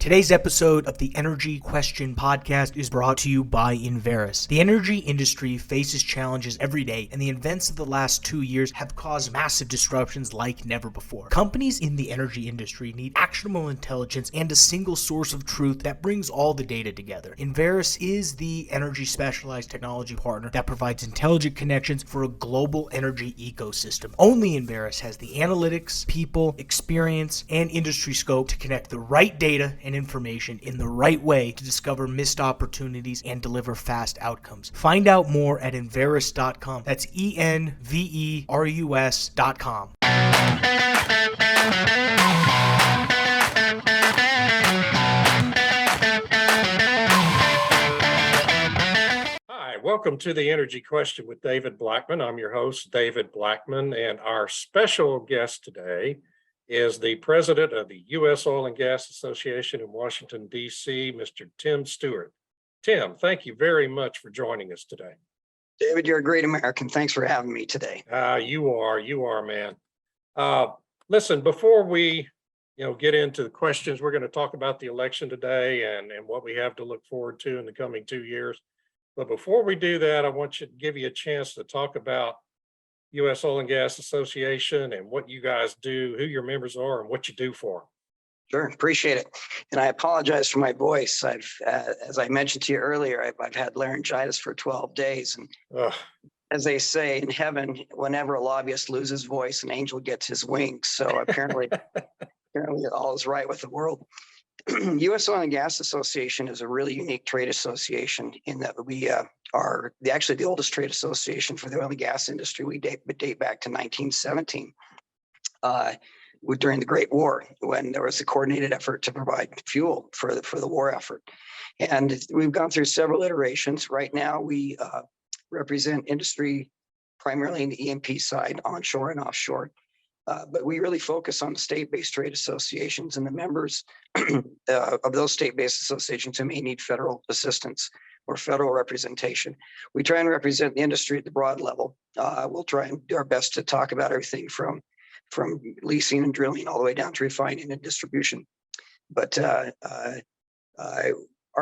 Today's episode of the Energy Question podcast is brought to you by Enverus. The energy industry faces challenges every day, and the events of the last 2 years have caused massive disruptions like never before. Companies in the energy industry need actionable intelligence and a single source of truth that brings all the data together. Enverus is the energy specialized technology partner that provides intelligent connections for a global energy ecosystem. Only Enverus has the analytics, people, experience, and industry scope to connect the right data and information in the right way to discover missed opportunities and deliver fast outcomes. Find out more at Enverus.com. That's ENVERUS.com. Hi, welcome to the Energy Question with David Blackmon. I'm your host, David Blackmon, and our special guest today is the president of the U.S. Oil and Gas Association in Washington, D.C., Mr. Tim Stewart. Tim, thank you very much for joining us today. David, you're a great American. Thanks for having me today. You are, man. Listen, before we get into the questions, we're going to talk about the election today and what we have to look forward to in the coming 2 years. But before we do that, I want to give you a chance to talk about U.S. Oil and Gas Association and what you guys do, who your members are, and what you do for them. Sure, appreciate it. And I apologize for my voice. I've, as I mentioned to you earlier, I've had laryngitis for 12 days. And as they say in heaven, whenever a lobbyist loses voice, an angel gets his wings. So apparently all is right with the world. U.S. Oil and Gas Association is a really unique trade association in that we are actually the oldest trade association for the oil and gas industry. We date back to 1917 during the Great War, when there was a coordinated effort to provide fuel for the war effort. And we've gone through several iterations. Right now, we represent industry primarily in the E&P side, onshore and offshore. But we really focus on the state-based trade associations and the members of those state-based associations who may need federal assistance or federal representation. We try and represent the industry at the broad level. We'll try and do our best to talk about everything from leasing and drilling all the way down to refining and distribution. But our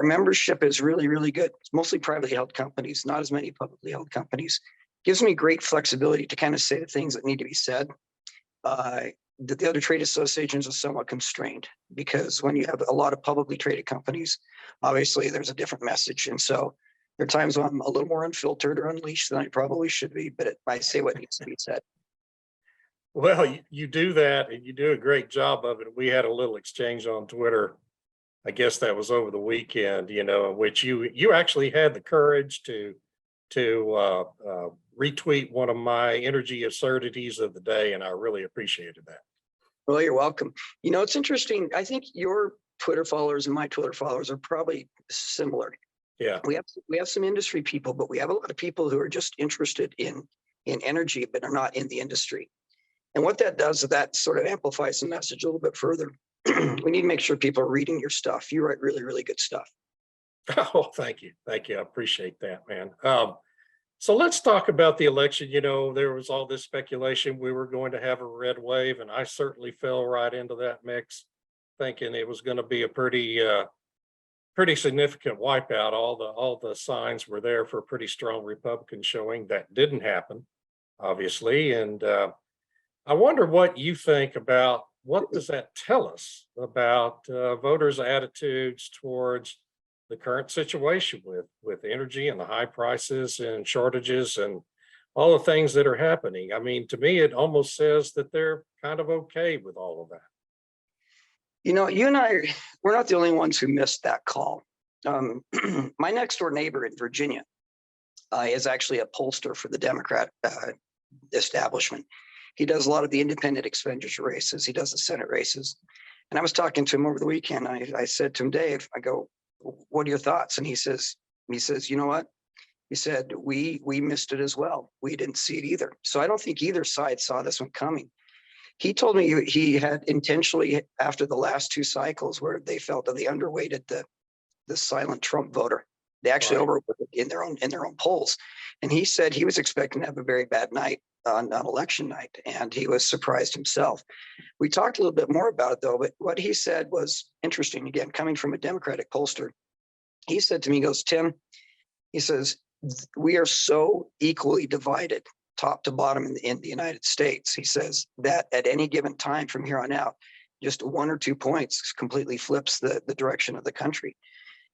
membership is really, really good. It's mostly privately held companies, not as many publicly held companies. Gives me great flexibility to kind of say the things that need to be said. The other trade associations are somewhat constrained because when you have a lot of publicly traded companies, obviously there's a different message. And so there are times when I'm a little more unfiltered or unleashed than I probably should be, but I say what needs to be said. Well, you do that and you do a great job of it. We had a little exchange on Twitter. I guess that was over the weekend, in which you actually had the courage to retweet one of my energy absurdities of the day, and I really appreciated that. Well, you're welcome. It's interesting. I think your Twitter followers and my Twitter followers are probably similar. Yeah. We have some industry people, but we have a lot of people who are just interested in energy, but are not in the industry. And what that does is that sort of amplifies the message a little bit further. We need to make sure people are reading your stuff. You write really, really good stuff. Oh, thank you. I appreciate that, man. So let's talk about the election. There was all this speculation we were going to have a red wave, and I certainly fell right into that mix, thinking it was going to be a pretty significant wipeout. All the signs were there for a pretty strong Republican showing. That didn't happen, obviously. And I wonder what you think about what does that tell us about voters' attitudes towards the current situation with energy and the high prices and shortages and all the things that are happening. I mean, to me, it almost says that they're kind of okay with all of that. You and I, we're not the only ones who missed that call. My next door neighbor in Virginia is actually a pollster for the Democrat establishment. He does a lot of the independent expenditure races. He does the Senate races. And I was talking to him over the weekend. I said to him, Dave, I go, what are your thoughts? And he says, you know what? He said, we missed it as well. We didn't see it either. So I don't think either side saw this one coming. He told me he had intentionally, after the last two cycles where they felt that they underweighted the silent Trump voter, they actually overweighted in their own polls. And he said he was expecting to have a very bad night. on election night, and he was surprised himself. We talked a little bit more about it though, but what he said was interesting. Again, coming from a Democratic pollster, he said to me, he goes, Tim, he says, we are so equally divided top to bottom in the United States. He says that at any given time from here on out, just 1 or 2 points completely flips the direction of the country.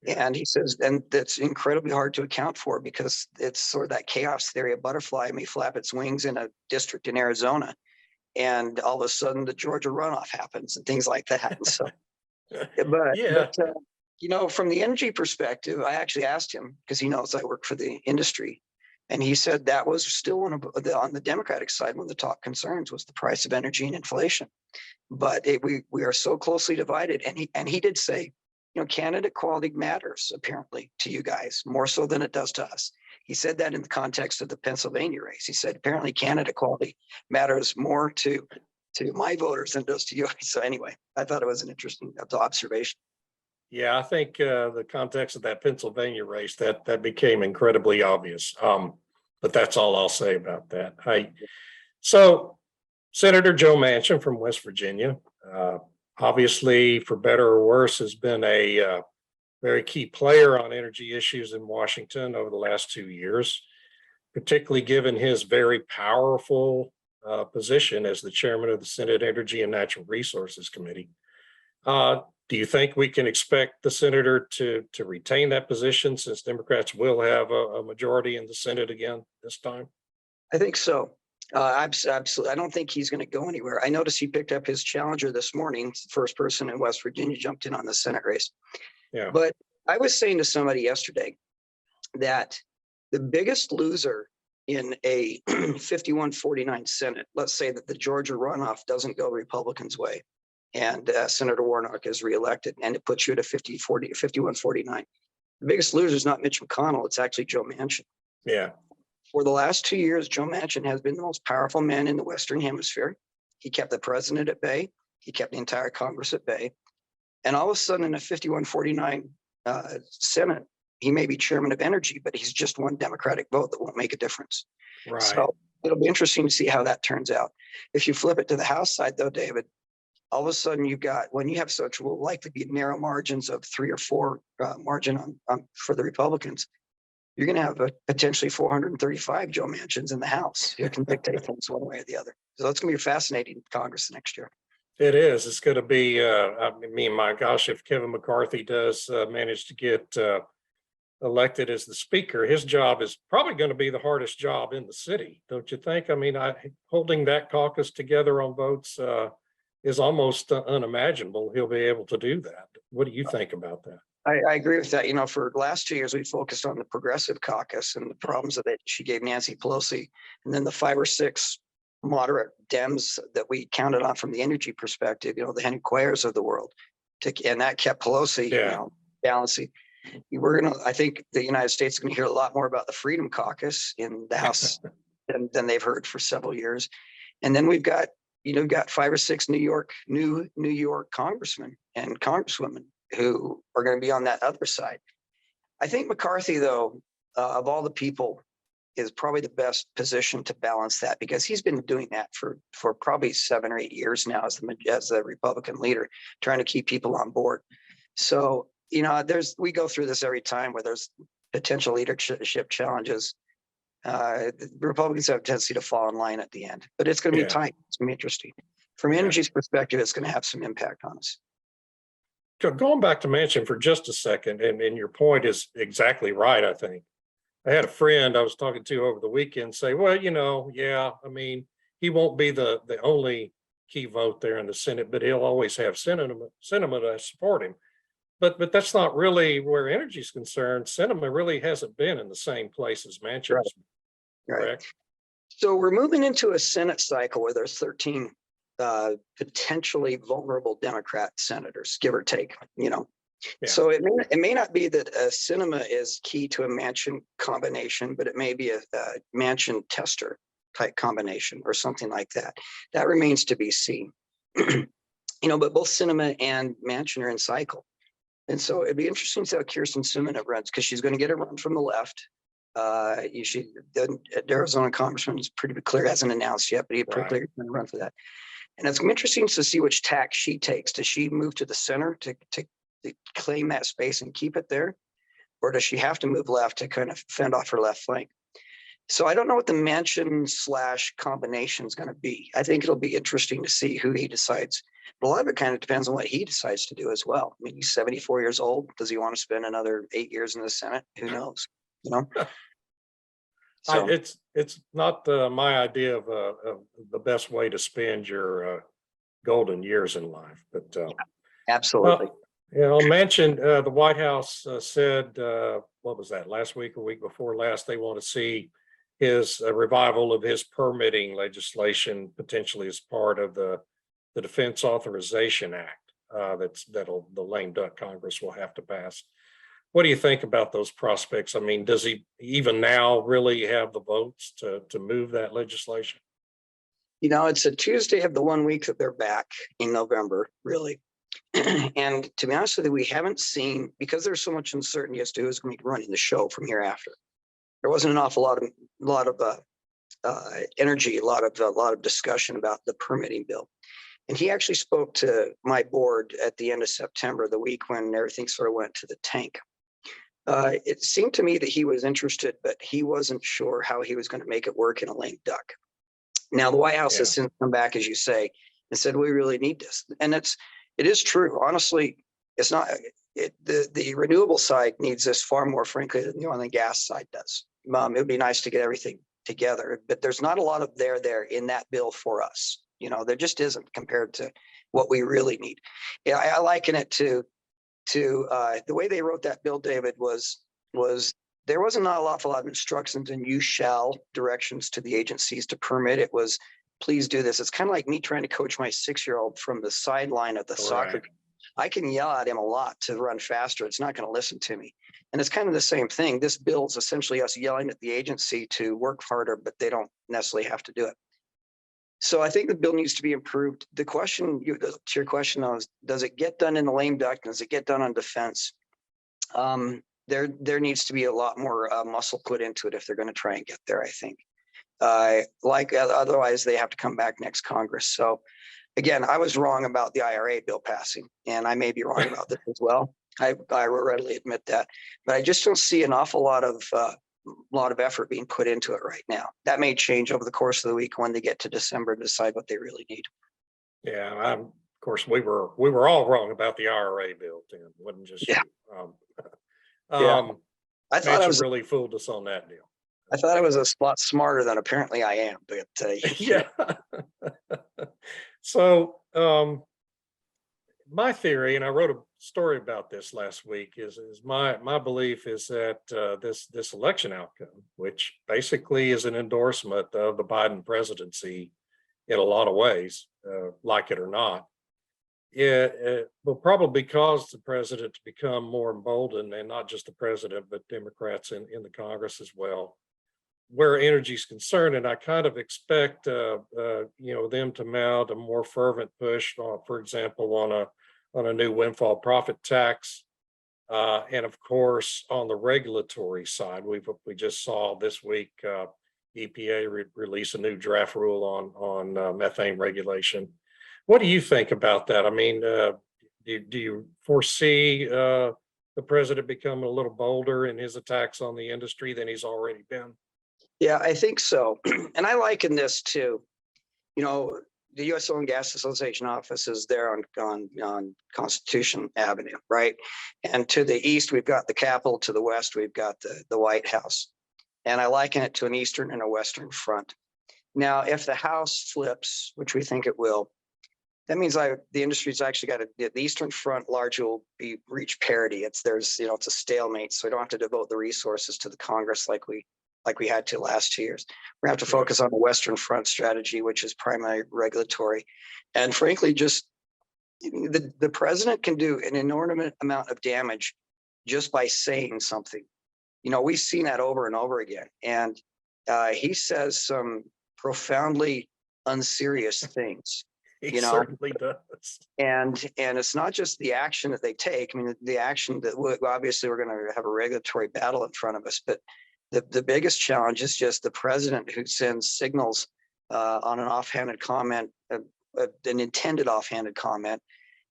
And he says, and that's incredibly hard to account for because it's sort of that chaos theory. A butterfly may flap its wings in a district in Arizona, and all of a sudden the Georgia runoff happens and things like that. And so, Yeah. you know, from the energy perspective, I actually asked him because he knows I work for the industry, and he said that was still one of on the Democratic side, one of the top concerns was the price of energy and inflation. But we are so closely divided, and he did say, you know, candidate quality matters apparently to you guys more so than it does to us. He said that in the context of the Pennsylvania race. He said apparently candidate quality matters more to my voters than it does to you. So anyway, I thought it was an interesting observation. Yeah, I think the context of that Pennsylvania race that became incredibly obvious. But that's all I'll say about that. So Senator Joe Manchin from West Virginia, obviously, for better or worse, has been a very key player on energy issues in Washington over the last 2 years, particularly given his very powerful position as the chairman of the Senate Energy and Natural Resources Committee. Do you think we can expect the senator to retain that position since Democrats will have a majority in the Senate again this time? I think so. Absolutely. I don't think he's going to go anywhere. I noticed he picked up his challenger this morning. The first person in West Virginia jumped in on the Senate race. Yeah. But I was saying to somebody yesterday that the biggest loser in a 51-49 Senate, let's say that the Georgia runoff doesn't go Republicans' way, and Senator Warnock is reelected, and it puts you at a 51-49. The biggest loser is not Mitch McConnell, it's actually Joe Manchin. Yeah. For the last 2 years, Joe Manchin has been the most powerful man in the Western Hemisphere. He kept the president at bay. He kept the entire Congress at bay. And all of a sudden in a 51-49 Senate, he may be chairman of energy, but he's just one Democratic vote that won't make a difference. Right. So it'll be interesting to see how that turns out. If you flip it to the House side though, David, all of a sudden you've got, when you have such will likely be narrow margins of 3 or 4 margin for the Republicans, you're going to have a potentially 435 Joe Manchins in the House who can dictate things one way or the other. So it's going to be fascinating Congress next year. It is. It's going to be, I mean, my gosh, if Kevin McCarthy does manage to get elected as the speaker, his job is probably going to be the hardest job in the city, don't you think? I mean, holding that caucus together on votes is almost unimaginable. He'll be able to do that. What do you think about that? I agree with that. You know, for the last 2 years, we focused on the progressive caucus and the problems that she gave Nancy Pelosi, and then the 5 or 6 moderate Dems that we counted on from the energy perspective, you know, the Henry Cuellers of the world, and that kept Pelosi, you know, balancing. I think the United States is going to hear a lot more about the Freedom Caucus in the House than they've heard for several years. And then we've got, you know, 5 or 6 New York congressmen and congresswomen who are going to be on that other side. I think McCarthy, though, of all the people, is probably the best position to balance that because he's been doing that for probably 7 or 8 years now as the Republican leader, trying to keep people on board. So, you know, we go through this every time where there's potential leadership challenges. The Republicans have a tendency to fall in line at the end, but it's going to be tight. It's going to be interesting. From energy's perspective, it's going to have some impact on us. Going back to Manchin for just a second, and your point is exactly right, I think. I had a friend I was talking to over the weekend say, well, you know, yeah, I mean, he won't be the only key vote there in the Senate, but he'll always have Sinema to support him. But that's not really where energy is concerned. Sinema really hasn't been in the same place as Manchin. Right. So we're moving into a Senate cycle where there's 13 potentially vulnerable Democrat senators, give or take, you know. Yeah. So it may not be that Sinema is key to a Manchin combination, but it may be a Manchin tester type combination or something like that. That remains to be seen. You know, but both Sinema and Manchin are in cycle. And so it'd be interesting to see how Kyrsten Sinema runs because she's going to get a run from the left. The Arizona congressman is pretty clear, hasn't announced yet, but he's pretty clear he's going to run for that. And it's interesting to see which tack she takes. Does she move to the center to claim that space and keep it there? Or does she have to move left to kind of fend off her left flank? So I don't know what the Manchin / combination is going to be. I think it'll be interesting to see who he decides. But a lot of it kind of depends on what he decides to do as well. I mean, he's 74 years old. Does he want to spend another 8 years in the Senate? Who knows? You know? So, it's not my idea of the best way to spend your golden years in life, but absolutely. Manchin, the White House said, what was that, last week or week before last, they want to see his revival of his permitting legislation potentially as part of the Defense Authorization Act that'll the lame duck Congress will have to pass. What do you think about those prospects? I mean, does he even now really have the votes to move that legislation? You know, it's a Tuesday of the 1 week that they're back in November, really. And to be honest with you, we haven't seen, because there's so much uncertainty as to who's going to be running the show from here after. There wasn't an awful lot of energy, a lot of discussion about the permitting bill. And he actually spoke to my board at the end of September, the week when everything sort of went to the tank. It seemed to me that he was interested, but he wasn't sure how he was going to make it work in a lame duck. Now, the White House has since come back, as you say, and said, we really need this. And it is true. Honestly, it's not, the renewable side needs this far more, frankly, than the oil and gas side does. It would be nice to get everything together, but there's not a lot of there in that bill for us. You know, there just isn't compared to what we really need. Yeah, I liken it to the way they wrote that bill, David, was there wasn't not a awful lot of instructions and you shall directions to the agencies to permit. It was, please do this. It's kind of like me trying to coach my 6-year-old from the sideline of the soccer game. I can yell at him a lot to run faster. It's not going to listen to me. And it's kind of the same thing. This bill is essentially us yelling at the agency to work harder, but they don't necessarily have to do it. So I think the bill needs to be improved. The question, to your question though, is does it get done in the lame duck? Does it get done on defense? There needs to be a lot more muscle put into it if they're going to try and get there, I think. Otherwise they have to come back next Congress. So again, I was wrong about the IRA bill passing, and I may be wrong about this as well. I readily admit that, but I just don't see an awful lot of effort being put into it right now. That may change over the course of the week when they get to December to decide what they really need. Yeah, of course we were all wrong about the IRA bill, Tim. It wasn't just you. I thought I was really fooled us on that deal. I thought I was a lot smarter than apparently I am, but yeah. So my theory, and I wrote a story about this last week, is my belief is that this election outcome, which basically is an endorsement of the Biden presidency in a lot of ways, like it or not, it will probably cause the president to become more emboldened, and not just the president, but Democrats in the Congress as well, where energy is concerned. And I kind of expect them to mount a more fervent push, for example, on a new windfall profit tax, and of course on the regulatory side, we just saw this week EPA release a new draft rule on methane regulation. What do you think about that? I mean, do you foresee the president becoming a little bolder in his attacks on the industry than he's already been? Yeah, I think so. And I liken this to, the U.S. Oil and Gas Association office is there on Constitution Avenue, right? And to the east, we've got the Capitol. To the west, we've got the White House. And I liken it to an eastern and a western front. Now, if the House flips, which we think it will, that means the industry's actually got the eastern front largely will reach parity. It's a stalemate, so we don't have to devote the resources to the Congress like we had to last 2 years. We're going to have to focus on the Western Front strategy, which is primarily regulatory. And frankly, just the president can do an inordinate amount of damage just by saying something. We've seen that over and over again. And he says some profoundly unserious things. He certainly does. And it's not just the action that they take. I mean, the action that obviously we're going to have a regulatory battle in front of us, but The biggest challenge is just the president who sends signals on an offhanded comment, an intended offhanded comment,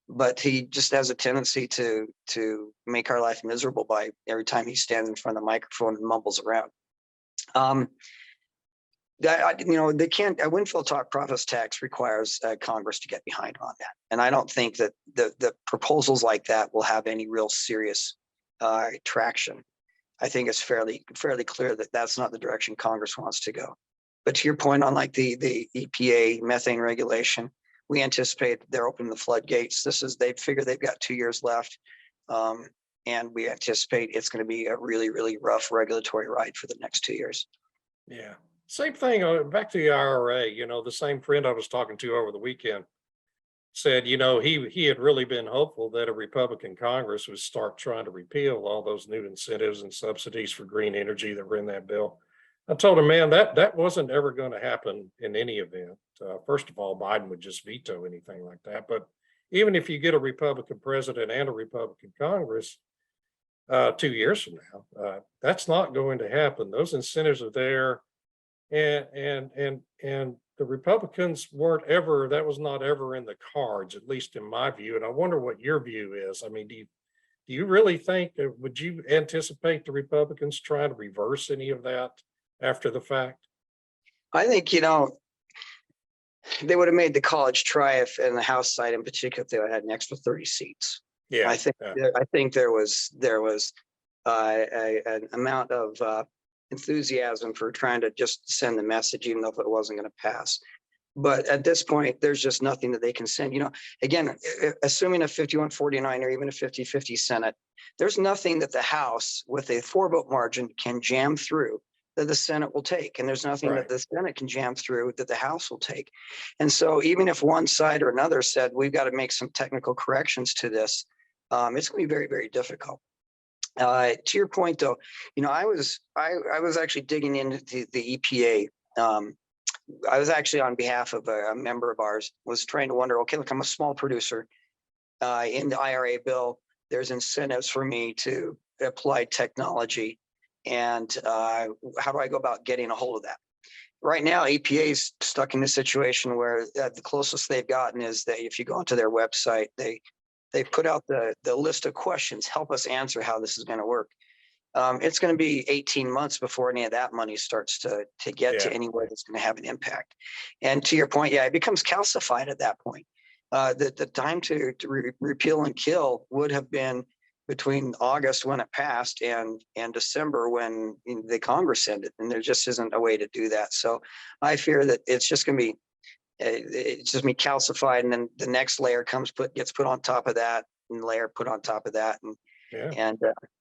but he just has a tendency to make our life miserable by every time he stands in front of the microphone and mumbles around. They can't. A windfall talk profits tax requires Congress to get behind on that, and I don't think that the proposals like that will have any real serious traction. I think it's fairly clear that that's not the direction Congress wants to go. But to your point on like the EPA methane regulation, we anticipate they're opening the floodgates. They figure they've got 2 years left, and we anticipate it's going to be a really rough regulatory ride for the next 2 years. Yeah. Same thing, back to the IRA, the same friend I was talking to over the weekend said, he had really been hopeful that a Republican Congress would start trying to repeal all those new incentives and subsidies for green energy that were in that bill. I told him, man, that wasn't ever going to happen in any event. First of all, Biden would just veto anything like that. But even if you get a Republican president and a Republican Congress 2 years from now, that's not going to happen. Those incentives are there. And the Republicans that was not ever in the cards, at least in my view. And I wonder what your view is. I mean, do you really think would you anticipate the Republicans trying to reverse any of that after the fact? I think, they would have made the college try if in the House side in particular, if they had an extra 30 seats. Yeah. I think there was an amount of enthusiasm for trying to just send the message, even though it wasn't going to pass. But at this point, there's just nothing that they can send. Again, assuming a 51-49 or even a 50-50 Senate, there's nothing that the House with a 4-vote margin can jam through that the Senate will take. And there's nothing that the Senate can jam through that the House will take. And so even if one side or another said, we've got to make some technical corrections to this, it's going to be very difficult. To your point, though, I was actually digging into the EPA. I was actually on behalf of a member of ours, was trying to wonder, okay, look, I'm a small producer. In the IRA bill, there's incentives for me to apply technology. And how do I go about getting a hold of that? Right now, EPA is stuck in a situation where the closest they've gotten is that if you go onto their website, they put out the list of questions, help us answer how this is going to work. It's going to be 18 months before any of that money starts to get to anywhere that's going to have an impact. And to your point, it becomes calcified at that point. The time to repeal and kill would have been between August when it passed and December when the Congress ended, and there just isn't a way to do that. So I fear that it's just going to be calcified, and then the next layer gets put on top of that, and layer put on top of that, and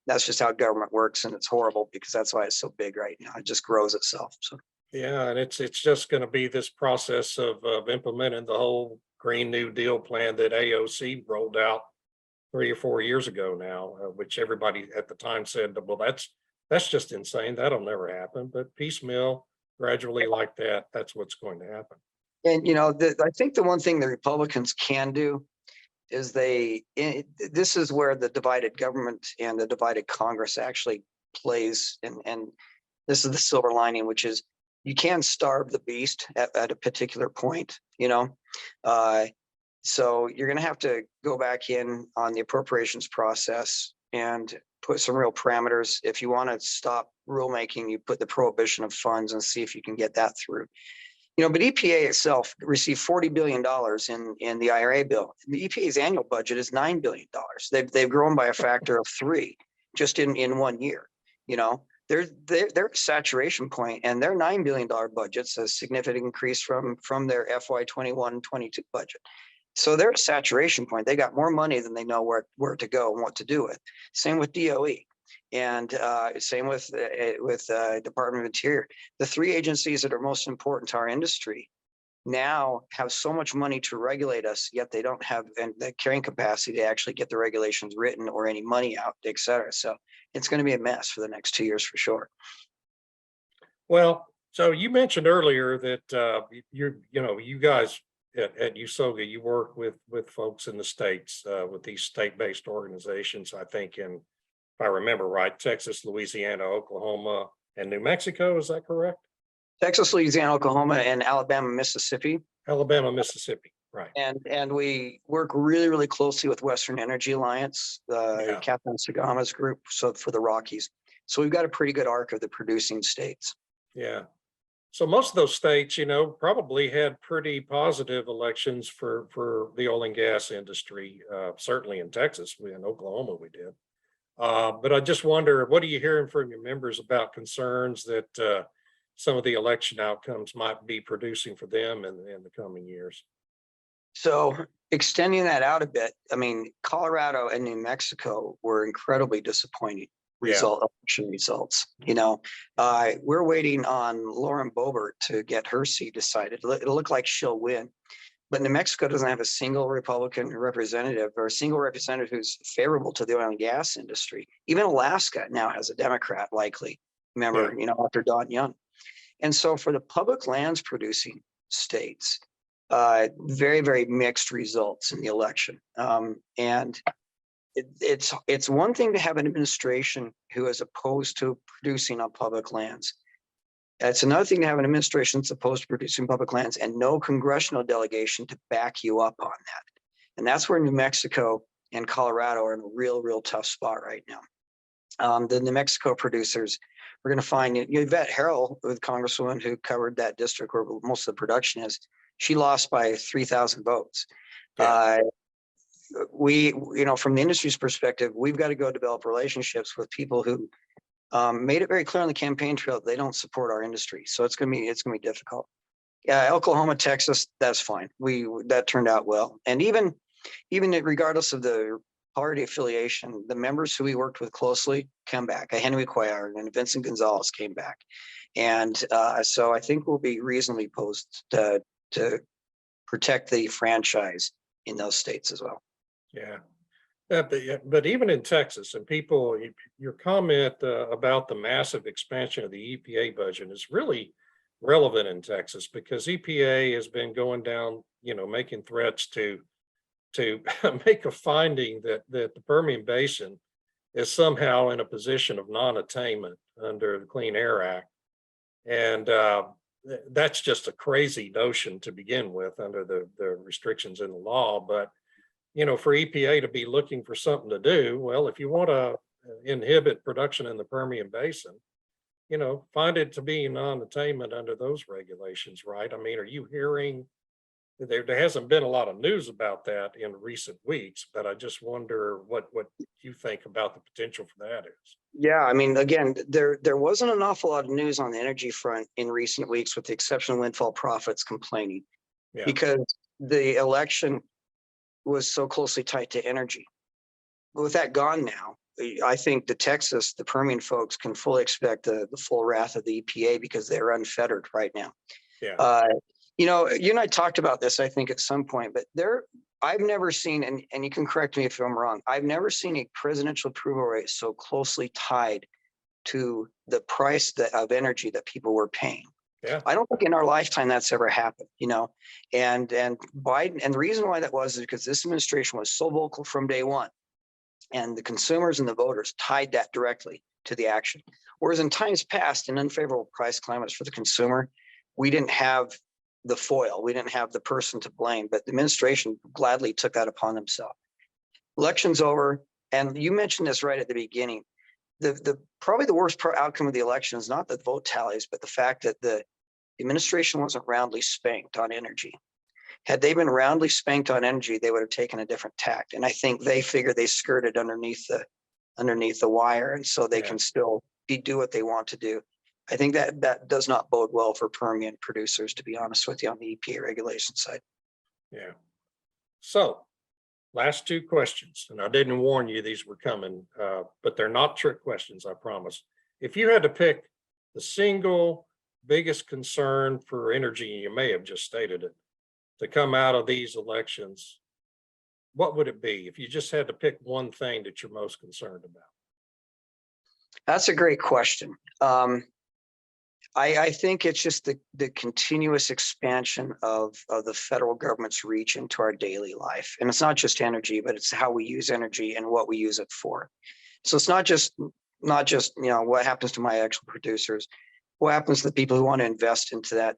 that's just how government works, and it's horrible because that's why it's so big right now. It just grows itself. So and it's just going to be this process of implementing the whole Green New Deal plan that AOC rolled out 3 or 4 years ago now, which everybody at the time said, well, that's just insane. That'll never happen. But piecemeal, gradually like that, that's what's going to happen. And I think the one thing the Republicans can do is this is where the divided government and the divided Congress actually plays, and this is the silver lining, which is you can starve the beast at a particular point. So you're going to have to go back in on the appropriations process and put some real parameters. If you want to stop rulemaking, you put the prohibition of funds and see if you can get that through. But EPA itself received $40 billion in the IRA bill. The EPA's annual budget is $9 billion. They've grown by a factor of 3 just in 1 year. They're at a saturation point, and their $9 billion budget's a significant increase from their FY21-22 budget. So they're at a saturation point. They got more money than they know where to go and what to do with. Same with DOE. And same with Department of Interior. The 3 agencies that are most important to our industry now have so much money to regulate us, yet they don't have the carrying capacity to actually get the regulations written or any money out, et cetera. So it's going to be a mess for the next 2 years for sure. Well, so you mentioned earlier that you guys at USOGA, you work with folks in the states, with these state-based organizations, I think if I remember right, Texas, Louisiana, Oklahoma, And New Mexico, is that correct? Texas, Louisiana, Oklahoma, and Alabama, Mississippi. Alabama, Mississippi, right. And we work really, really closely with Western Energy Alliance, Yeah. Captain Sagama's group, so for the Rockies. So we've got a pretty good arc of the producing states. Yeah. So most of those states, probably had pretty positive elections for the oil and gas industry. Certainly in Texas, in Oklahoma, we did. But I just wonder, what are you hearing from your members about concerns that some of the election outcomes might be producing for them in the coming years? So extending that out a bit, I mean, Colorado and New Mexico were incredibly disappointing election results. We're waiting on Lauren Boebert to get her seat decided. It'll look like she'll win, but New Mexico doesn't have a single Republican representative or a single representative who's favorable to the oil and gas industry. Even Alaska now has a Democrat likely member, after Don Young. And so for the public lands producing states, very, very mixed results in the election. And it's one thing to have an administration who is opposed to producing on public lands. It's another thing to have an administration that's opposed to producing public lands and no congressional delegation to back you up on that. And that's where New Mexico and Colorado are in a real, real tough spot right now. The New Mexico producers, we're going to find Yvette Harrell, the congresswoman who covered that district where most of the production is. She lost by 3,000 votes. Yeah. We, from the industry's perspective, we've got to go develop relationships with people who made it very clear on the campaign trail that they don't support our industry. So it's gonna be difficult. Oklahoma, Texas, that's fine. That turned out well. And even regardless of the party affiliation, the members who we worked with closely come back. Henry Cuellar and Vincent Gonzalez came back. And so I think we'll be reasonably posed to protect the franchise in those states as well. Yeah. But even in Texas, and your comment about the massive expansion of the EPA budget is really relevant in Texas, because EPA has been going down, making threats to make a finding that the Permian Basin is somehow in a position of non-attainment under the Clean Air Act. And that's just a crazy notion to begin with under the restrictions in the law. But for EPA to be looking for something to do, well, if you want to inhibit production in the Permian Basin, find it to be non-attainment under those regulations, right? I mean, are you hearing, there hasn't been a lot of news about that in recent weeks, but I just wonder what you think about the potential for that is. Yeah, I mean, again, there wasn't an awful lot of news on the energy front in recent weeks, with the exception of Windfall Profits complaining, because the election was so closely tied to energy. But with that gone now, I think the Permian folks can fully expect the full wrath of the EPA, because they're unfettered right now. Yeah. You and I talked about this, I think, at some point, but I've never seen, and you can correct me if I'm wrong, I've never seen a presidential approval rate so closely tied to the price of energy that people were paying. Yeah. I don't think in our lifetime that's ever happened, and Biden, and the reason why that was is because this administration was so vocal from day one, and the consumers and the voters tied that directly to the action. Whereas in times past, in unfavorable price climates for the consumer, we didn't have the foil, we didn't have the person to blame, but the administration gladly took that upon themselves. Election's over, and you mentioned this right at the beginning. The probably the worst outcome of the election is not the vote tallies, but the fact that the administration wasn't roundly spanked on energy. Had they been roundly spanked on energy, they would have taken a different tact. And I think they figured they skirted underneath the wire, and so they can still do what they want to do. I think that does not bode well for Permian producers, to be honest with you, on the EPA regulation side. Yeah. So last two questions, and I didn't warn you these were coming, but they're not trick questions, I promise. If you had to pick the single biggest concern for energy, you may have just stated it, to come out of these elections, what would it be if you just had to pick one thing that you're most concerned about? That's a great question. I think it's just the continuous expansion of the federal government's reach into our daily life. And it's not just energy, but it's how we use energy and what we use it for. So it's not just not just, what happens to my actual producers, what happens to the people who want to invest into that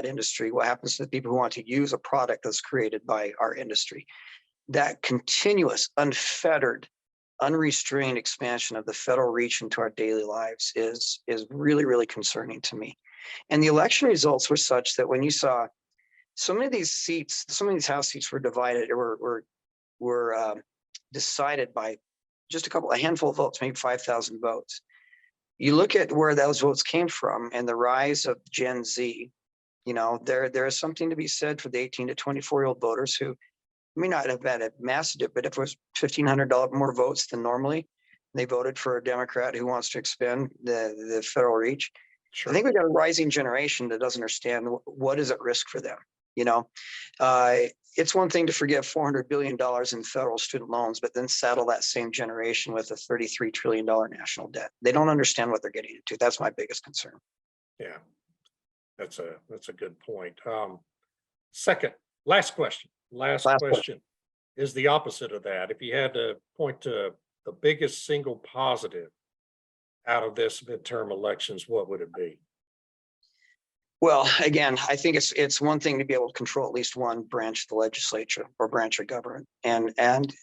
industry, what happens to the people who want to use a product that's created by our industry. That continuous, unfettered, unrestrained expansion of the federal reach into our daily lives is really, really concerning to me. And the election results were such that when you saw so many of these seats, some of these House seats were divided or were decided by just a handful of votes, maybe 5,000 votes. You look at where those votes came from and the rise of Gen Z, there is something to be said for the 18 to 24-year-old voters who may not have had a massive, but if it was $1,500 more votes than normally, they voted for a Democrat who wants to expand the federal reach. Sure. I think we've got a rising generation that doesn't understand what is at risk for them. It's one thing to forgive $400 billion in federal student loans, but then saddle that same generation with a $33 trillion national debt. They don't understand what they're getting into. That's my biggest concern. Yeah, that's a good point. Second, last question is the opposite of that. If you had to point to the biggest single positive out of this midterm elections, what would it be? Well, again, I think it's one thing to be able to control at least one branch of the legislature or branch of government, and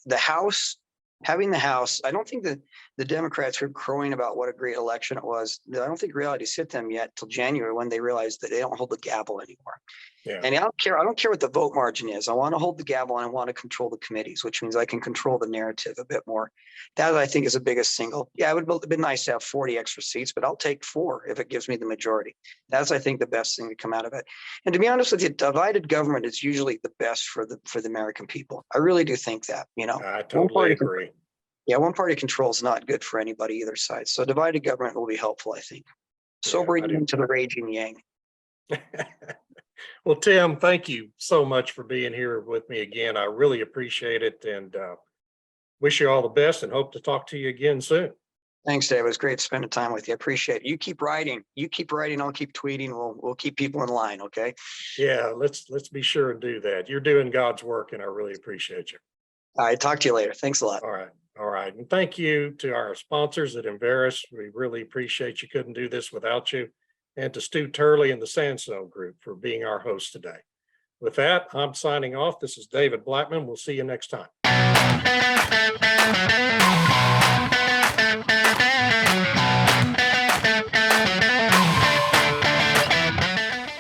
the House. Having the House, I don't think that the Democrats were crowing about what a great election it was. I don't think reality's hit them yet till January when they realize that they don't hold the gavel anymore. Yeah. And I don't care what the vote margin is. I want to hold the gavel and I want to control the committees, which means I can control the narrative a bit more. That I think is the biggest single. Yeah, it would have been nice to have 40 extra seats, but I'll take 4 if it gives me the majority. That's, I think, the best thing to come out of it. And to be honest with you, divided government is usually the best for the American people. I really do think that, I totally agree. One party control is not good for anybody either side. So divided government will be helpful, I think. Sobering into the raging yang. Well, Tim, thank you so much for being here with me again. I really appreciate it, and wish you all the best and hope to talk to you again soon. Thanks, Dave. It was great spending time with you. I appreciate it. You keep writing. I'll keep tweeting. We'll keep people in line. Okay. Yeah, let's be sure and do that. You're doing God's work, and I really appreciate you. All right. Talk to you later. Thanks a lot. All right. And thank you to our sponsors at Enverus. We really appreciate you. Couldn't do this without you. And to Stu Turley and the Sandstone Group for being our host today. With that, I'm signing off. This is David Blackmon. We'll see you next time.